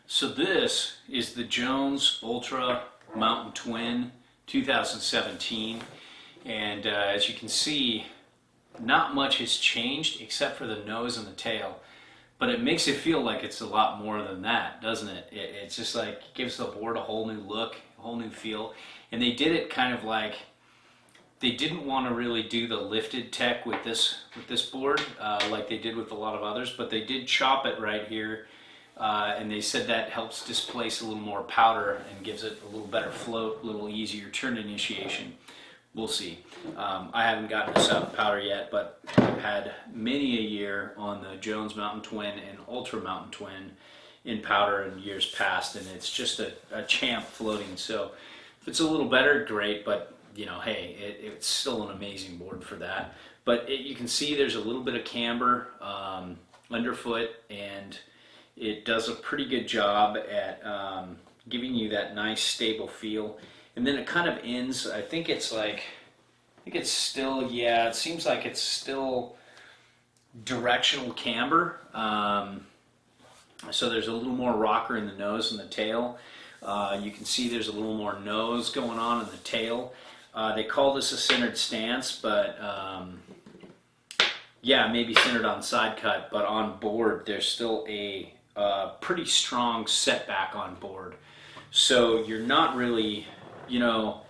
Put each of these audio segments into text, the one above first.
So this is the Jones Ultra Mountain Twin 2017, and as you can see, not much has changed except for the nose and the tail, but it makes it feel like it's a lot more than that, doesn't it? It's just like it gives the board a whole new look, a whole new feel, and they did it kind of like they didn't want to really do the lifted tech with this board like they did with a lot of others, but they did chop it right here. And they said that helps displace a little more powder and gives it a little better float, a little easier turn initiation. We'll see. I haven't gotten this out of powder yet, but I've had many a year on the Jones Mountain Twin and Ultra Mountain Twin in powder in years past, and it's just a champ floating. So if it's a little better, great, but you know, hey, it's still an amazing board for that. But you can see there's a little bit of camber underfoot, and it does a pretty good job at giving you that nice stable feel. And then it kind of ends, I think it's still, yeah, it seems like it's still directional camber. So there's a little more rocker in the nose and the tail. You can see there's a little more nose going on in the tail. They call this a centered stance, but yeah, maybe centered on side cut, but on board there's still a pretty strong setback on board. So you're not really, you know,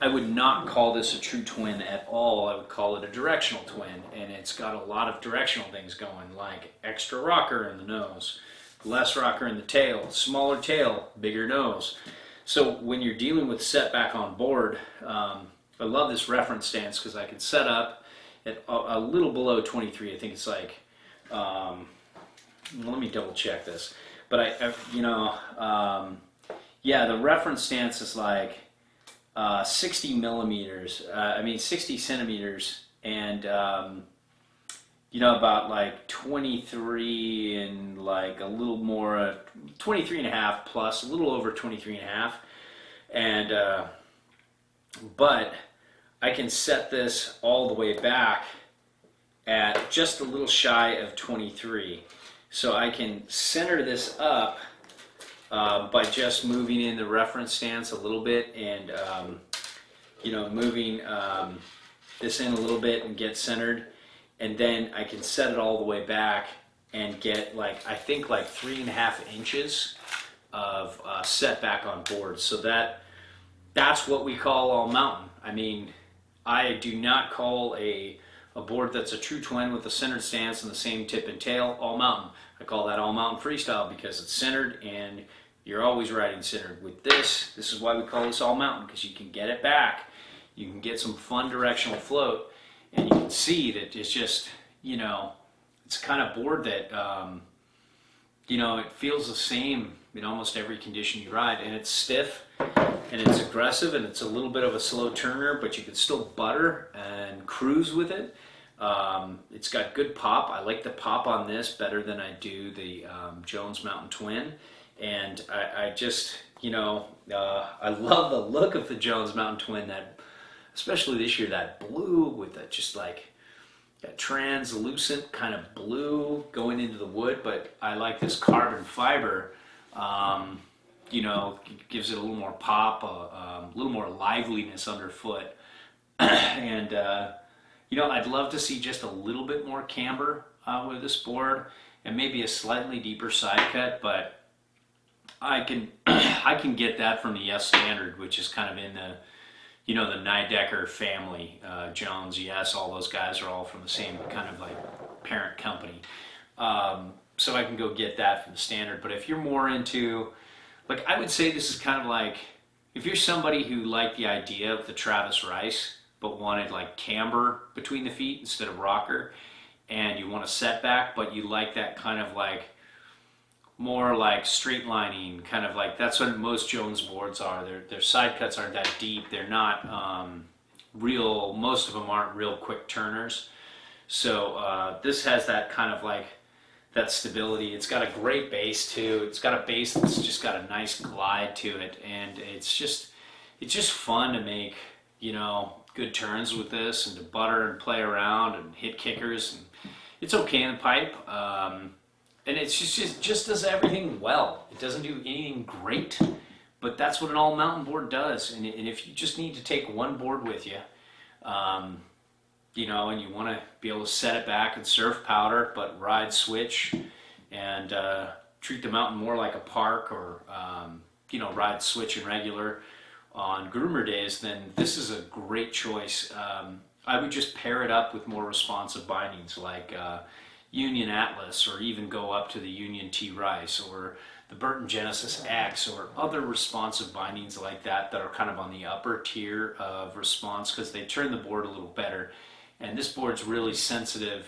I would not call this a true twin at all. I would call it a directional twin, and it's got a lot of directional things going, like extra rocker in the nose, less rocker in the tail, smaller tail, bigger nose. So when you're dealing with setback on board, I love this reference stance because I can set up at a little below 23. I think it's like, let me double check this, but yeah, the reference stance is like 60 millimeters, 60 centimeters, and you know, about like 23 and like a little more, 23 and a half plus, a little over 23 and a half, and but I can set this all the way back at just a little shy of 23. So I can center this up by just moving in the reference stance a little bit, and you know, moving this in a little bit and get centered, and then I can set it all the way back and get like, I think like 3.5 inches of setback on board. So that's what we call all mountain. I mean, I do not call a board that's a true twin with a centered stance and the same tip and tail all mountain. I call that all mountain freestyle because it's centered and you're always riding centered. With this is why we call this all mountain, because you can get it back, you can get some fun directional float, and you can see that it's just, you know, it's kind of board that you know, it feels the same in almost every condition you ride, and it's stiff and it's aggressive and it's a little bit of a slow turner, but you can still butter and cruise with it. It's got good pop. I like the pop on this better than I do the Jones Mountain Twin, and I just, you know, I love the look of the Jones Mountain Twin, that especially this year, that blue with that just like that translucent kind of blue going into the wood. But I like this carbon fiber, you know, gives it a little more pop, a little more liveliness underfoot. And you know, I'd love to see just a little bit more camber with this board, and maybe a slightly deeper side cut, but I can get that from the S Standard, which is kind of in the, you know, the Nidecker family. Jones, yes, all those guys are all from the same kind of like parent company. So I can go get that from the Standard. But if you're more into, like, I would say this is kind of like, if you're somebody who liked the idea of the Travis Rice, but wanted like camber between the feet instead of rocker, and you want a setback, but you like that kind of like more like straight lining, kind of like, that's what most Jones boards are. Their side cuts aren't that deep. They're not real, most of them aren't real quick turners. So this has that kind of like, that stability. It's got a great base too. It's got a base that's just got a nice glide to it, and it's just fun to make, you know, good turns with this, and to butter and play around and hit kickers, and it's okay in the pipe. and it just does everything well. It doesn't do anything great, but that's what an all mountain board does. And if you just need to take one board with you, you know, and you want to be able to set it back and surf powder, but ride switch and treat the mountain more like a park, or you know, ride switch and regular on groomer days, then this is a great choice. I would just pair it up with more responsive bindings like Union Atlas, or even go up to the Union T Rice or the Burton Genesis X, or other responsive bindings like that that are kind of on the upper tier of response, because they turn the board a little better. And this board's really sensitive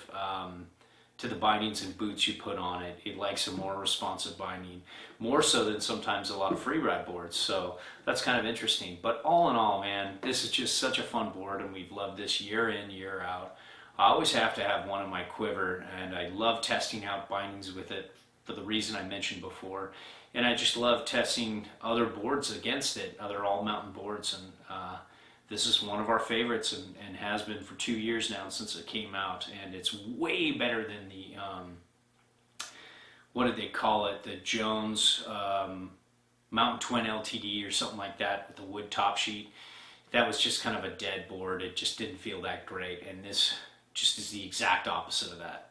to the bindings and boots you put on it. It likes a more responsive binding, more so than sometimes a lot of free ride boards. So that's kind of interesting. But all in all, man, this is just such a fun board, and we've loved this year in, year out. I always have to have one in my quiver, and I love testing out bindings with it for the reason I mentioned before. And I just love testing other boards against it, other all-mountain boards. And this is one of our favorites, and has been for 2 years now since it came out. And it's way better than the, what did they call it? The Jones Mountain Twin LTD or something like that with the wood top sheet. That was just kind of a dead board. It just didn't feel that great. And this just is the exact opposite of that.